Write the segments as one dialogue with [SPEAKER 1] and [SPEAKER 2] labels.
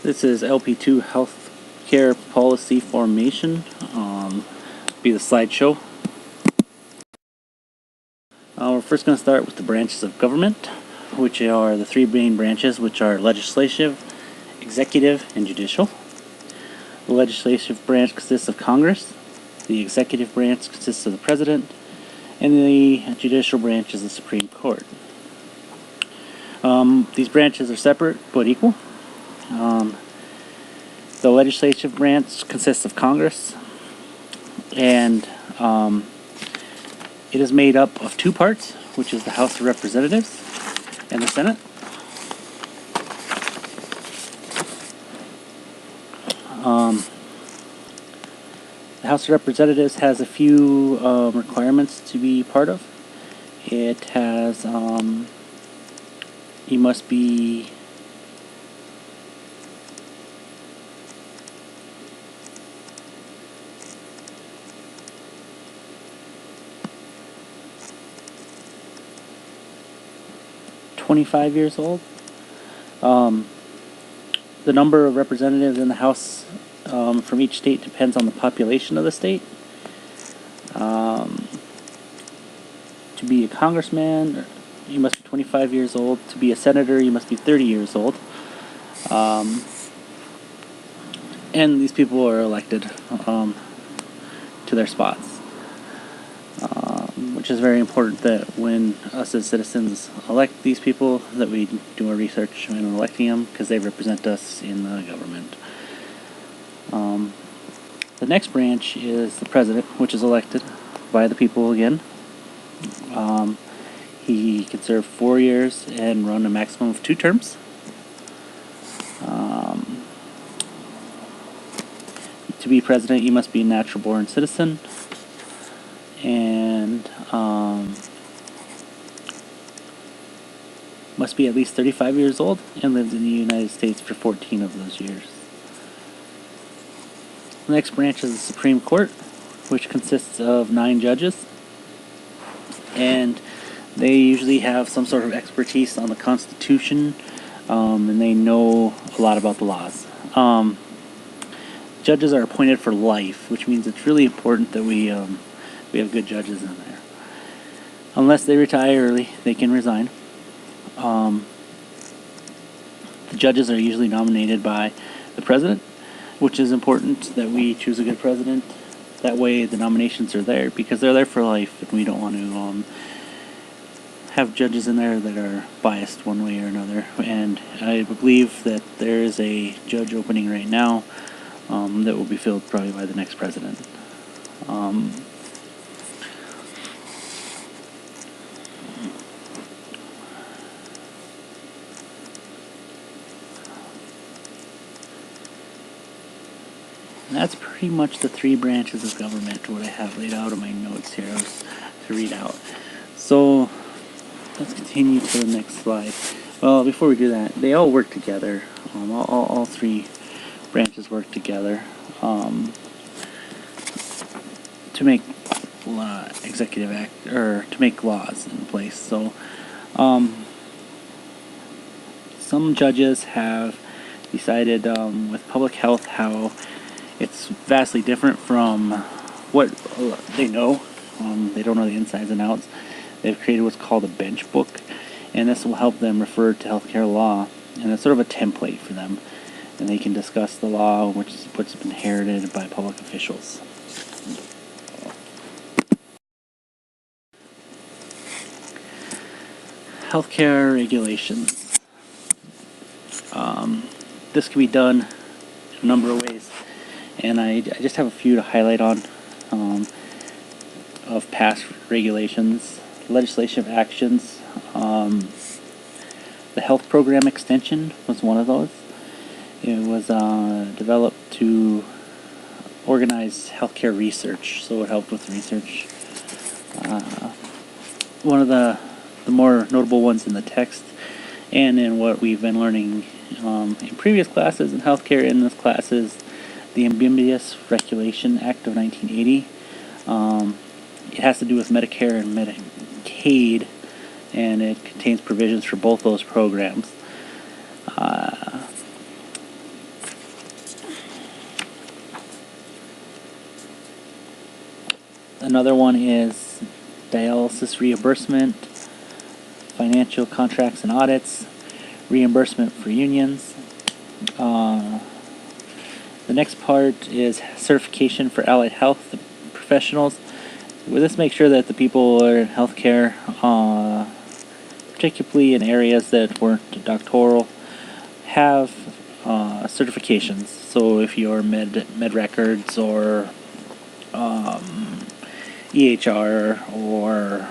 [SPEAKER 1] This is lp2 healthcare policy formation. Be the slideshow. We're first going to start with the branches of government, which are the three main branches, which are legislative, executive, and judicial. The legislative branch consists of Congress, the executive branch consists of the President, and the judicial branch is the Supreme Court. These branches are separate but equal. The legislative branch consists of Congress, and it is made up of two parts, which is the House of Representatives and the Senate. The House of Representatives has a few requirements to be part of. It has, you must be (25) years old. The number of representatives in the House from each state depends on the population of the state. To be a congressman, you must be 25 years old. To be a senator, you must be 30 years old. And these people are elected to their spots. Which is very important that when us as citizens elect these people, that we do our research in electing them, because they represent us in the government. The next branch is the President, which is elected by the people again. He can serve 4 years and run a maximum of 2 terms. To be president, you must be a natural-born citizen, and must be at least 35 years old and lived in the United States for 14 of those years. The next branch is the Supreme Court, which consists of 9 judges, and they usually have some sort of expertise on the Constitution, and they know a lot about the laws. Judges are appointed for life, which means it's really important that we have good judges in there. Unless they retire early, they can resign. The judges are usually nominated by the President, which is important that we choose a good president. That way the nominations are there, because they're there for life, and we don't want to have judges in there that are biased one way or another. And I believe that there is a judge opening right now that will be filled probably by the next president. That's pretty much the 3 branches of government, what I have laid out in my notes here to read out. So let's continue to the next slide. Well, before we do that, they all work together. All 3 branches work together to make executive act, or to make laws in place. So some judges have decided with public health how it's vastly different from what they know. They don't know the insides and outs. They've created what's called a bench book, and this will help them refer to healthcare law, and it's sort of a template for them, and they can discuss the law, what's been inherited by public officials. Healthcare regulations. This can be done in a number of ways, and I just have a few to highlight on of past regulations. Legislative actions. The health program extension was one of those. It was developed to organize healthcare research, so it helped with research. One of the more notable ones in the text and in what we've been learning in previous classes in healthcare in this class is the Amphibious Regulation Act of 1980. It has to do with Medicare and Medicaid, and it contains provisions for both those programs. Another one is dialysis reimbursement, financial contracts and audits, reimbursement for unions. The next part is certification for allied health professionals. Well, this makes sure that the people who are in healthcare, particularly in areas that weren't doctoral, have certifications. So if you're med records or EHR or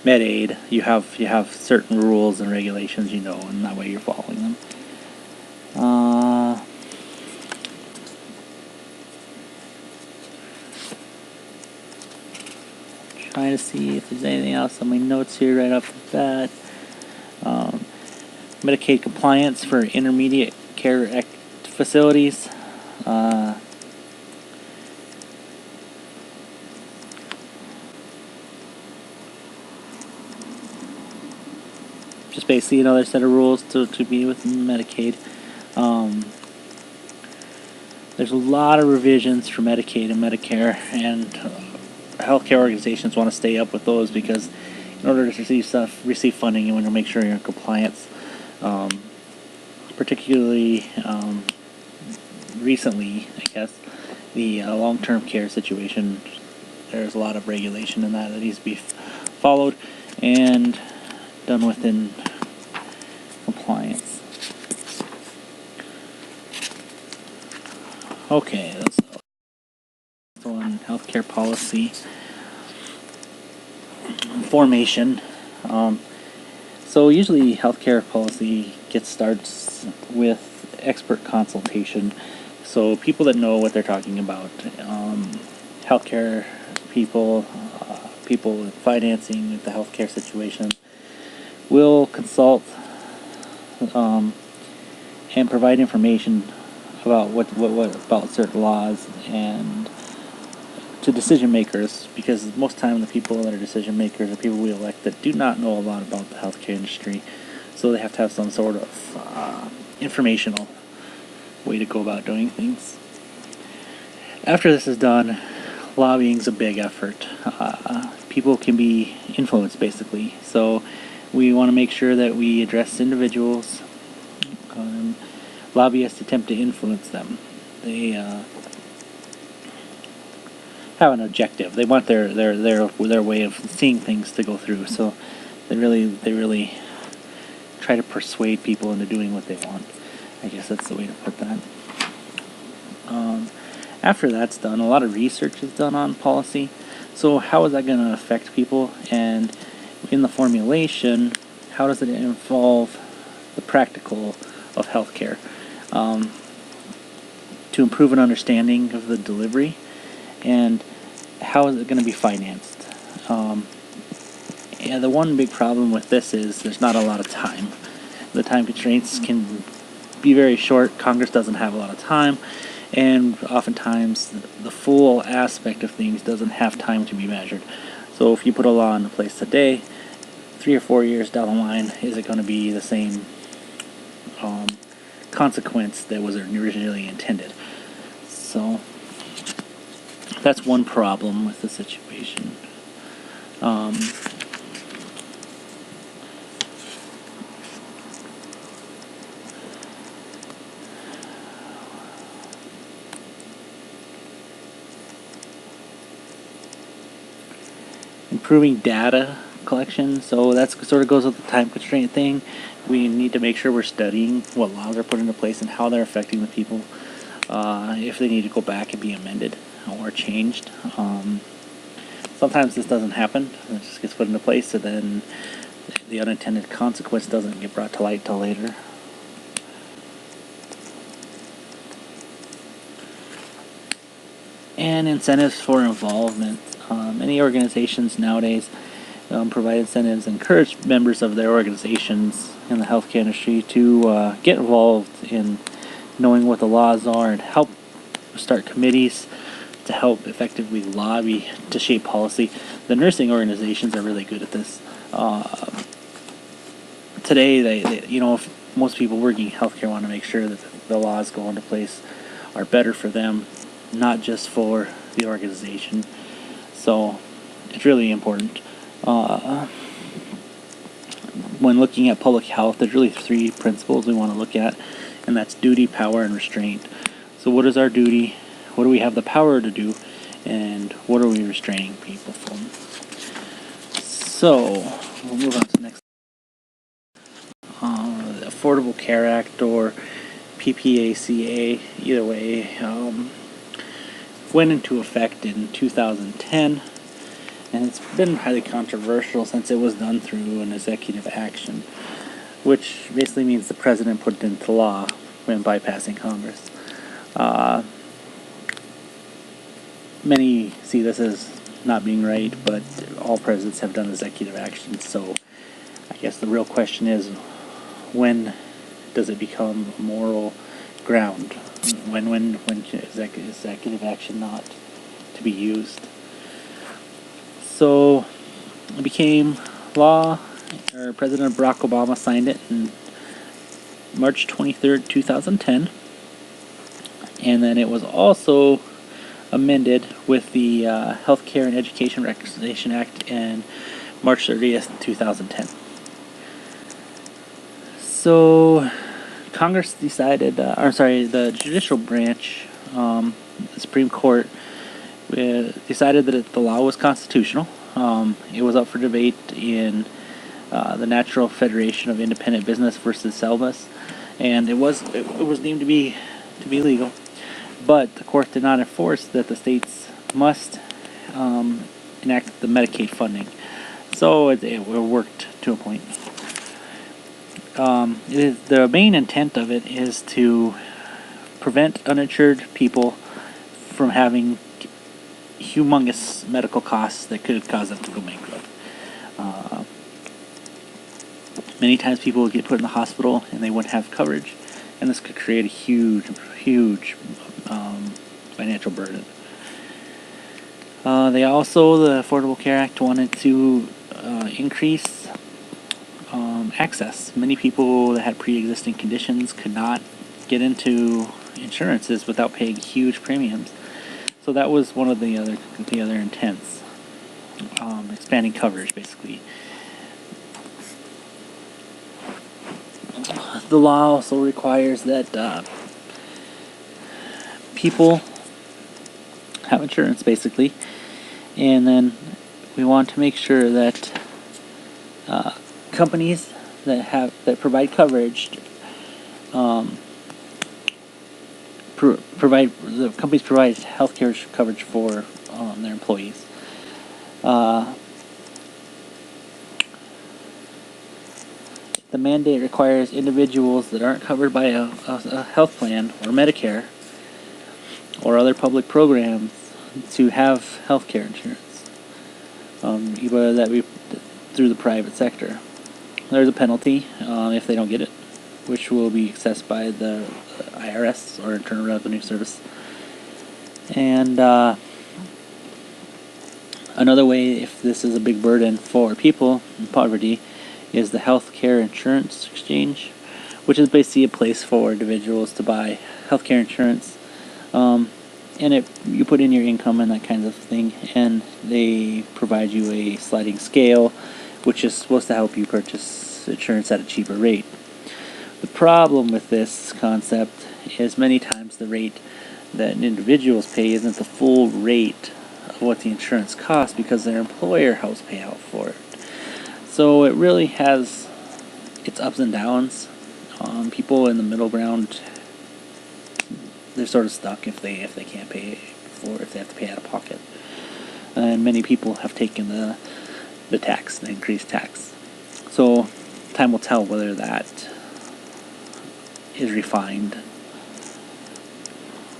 [SPEAKER 1] med aid, you have certain rules and regulations, and that way you're following them. Trying to see if there's anything else on my notes here right off the bat. Medicaid compliance for intermediate care facilities. Just basically another set of rules to be with Medicaid. There's a lot of revisions for Medicaid and Medicare, and healthcare organizations want to stay up with those because in order to receive funding, you want to make sure you're in compliance. Particularly recently, I guess, the long-term care situation, there's a lot of regulation in that needs to be followed and done within compliance. Okay, that's on healthcare policy formation. So usually healthcare policy starts with expert consultation. So people that know what they're talking about, healthcare people, people financing the healthcare situation, will consult and provide information about what about certain laws and to decision makers, because most time the people that are decision makers are people we elect that do not know a lot about the healthcare industry, so they have to have some sort of informational way to go about doing things. After this is done, lobbying's a big effort. People can be influenced, basically, so we want to make sure that we address individuals. Lobbyists attempt to influence them. They have an objective. They want their way of seeing things to go through. So they really try to persuade people into doing what they want. I guess that's the way to put that. After that's done, a lot of research is done on policy. So how is that going to affect people? And in the formulation, how does it involve the practical of healthcare? To improve an understanding of the delivery, and how is it going to be financed? And the one big problem with this is there's not a lot of time. The time constraints can be very short. Congress doesn't have a lot of time, and oftentimes the full aspect of things doesn't have time to be measured. So if you put a law into place today, 3 or 4 years down the line, is it going to be the same consequence that was originally intended? So that's one problem with the situation. Improving data collection, so that sort of goes with the time constraint thing. We need to make sure we're studying what laws are put into place and how they're affecting the people, if they need to go back and be amended or changed. Sometimes this doesn't happen. It just gets put into place, and then the unintended consequence doesn't get brought to light till later. And incentives for involvement. Many organizations nowadays provide incentives and encourage members of their organizations in the healthcare industry to get involved in knowing what the laws are and help start committees to help effectively lobby to shape policy. The nursing organizations are really good at this. Today, if most people working in healthcare want to make sure that the laws go into place are better for them, not just for the organization. So it's really important. When looking at public health, there's really three principles we want to look at, and that's duty, power, and restraint. So what is our duty? What do we have the power to do? And what are we restraining people from? So we'll move on to the next. The Affordable Care Act, or PPACA, either way, went into effect in 2010, and it's been highly controversial since it was done through an executive action, which basically means the president put it into law when bypassing Congress. Many see this as not being right, but all presidents have done executive action, so I guess the real question is, when does it become moral ground? When is executive action not to be used? So it became law, or President Barack Obama signed it in March 23rd, 2010, and then it was also amended with the Healthcare and Education Reconciliation Act in March 30th, 2010. So Congress decided, the judicial branch, the Supreme Court, decided that the law was constitutional. It was up for debate in the National Federation of Independent Business versus Selbus, and it was deemed to be legal. But the court did not enforce that the states must enact the Medicaid funding. So it worked to a point. The main intent of it is to prevent uninsured people from having humongous medical costs that could cause them to go bankrupt. Many times people would get put in the hospital and they wouldn't have coverage, and this could create a huge financial burden. The Affordable Care Act wanted to increase access. Many people that had pre-existing conditions could not get into insurances without paying huge premiums. So that was one of the other intents. Expanding coverage, basically. The law also requires that people have insurance, basically, and then we want to make sure that companies that provide coverage provide healthcare coverage for their employees. The mandate requires individuals that aren't covered by a health plan or Medicare or other public programs to have healthcare insurance, whether that be through the private sector. There's a penalty if they don't get it, which will be assessed by the IRS, or Internal Revenue Service. And another way, if this is a big burden for people in poverty, is the Healthcare Insurance Exchange, which is basically a place for individuals to buy healthcare insurance. And you put in your income and that kind of thing, and they provide you a sliding scale, which is supposed to help you purchase insurance at a cheaper rate. The problem with this concept is many times the rate that individuals pay isn't the full rate of what the insurance costs, because their employer helps pay out for it. So it really has its ups and downs. People in the middle ground, they're sort of stuck if they can't pay if they have to pay out of pocket. And many people have taken the increased tax. So time will tell whether that is refined.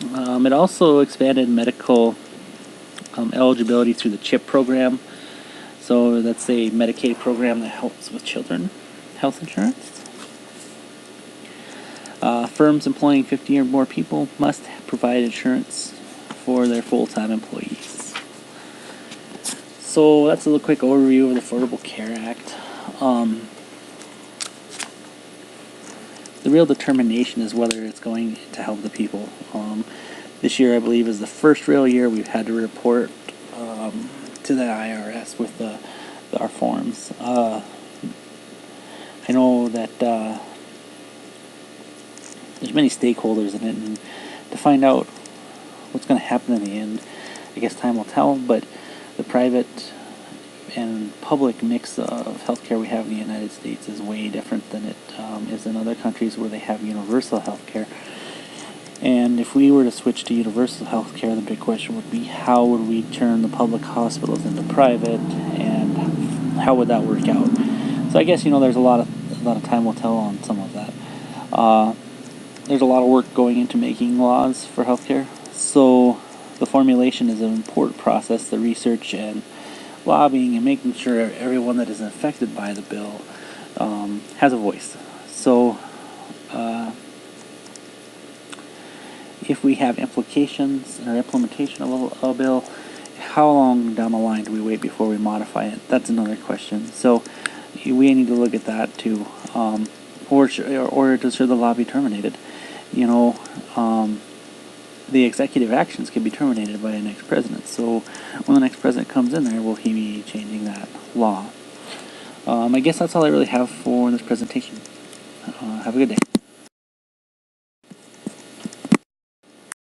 [SPEAKER 1] It also expanded medical eligibility through the CHIP program. So that's a Medicaid program that helps with children health insurance. Firms employing 50 or more people must provide insurance for their full-time employees. So that's a little quick overview of the Affordable Care Act. The real determination is whether it's going to help the people. This year, I believe, is the first real year we've had to report to the IRS with our forms. I know that there's many stakeholders in it, and to find out what's going to happen in the end, I guess time will tell, but the private and public mix of healthcare we have in the United States is way different than it is in other countries where they have universal healthcare. And if we were to switch to universal healthcare, the big question would be, how would we turn the public hospitals into private, and how would that work out? So I guess, there's a lot of time will tell on some of that. There's a lot of work going into making laws for healthcare, so the formulation is an important process. The research and lobbying and making sure everyone that is affected by the bill has a voice. So if we have implications or implementation of a bill, how long down the line do we wait before we modify it? That's another question. So we need to look at that too, or should the law be terminated? The executive actions can be terminated by the next president. So when the next president comes in there, will he be changing that law? I guess that's all I really have for this presentation. Have a good day.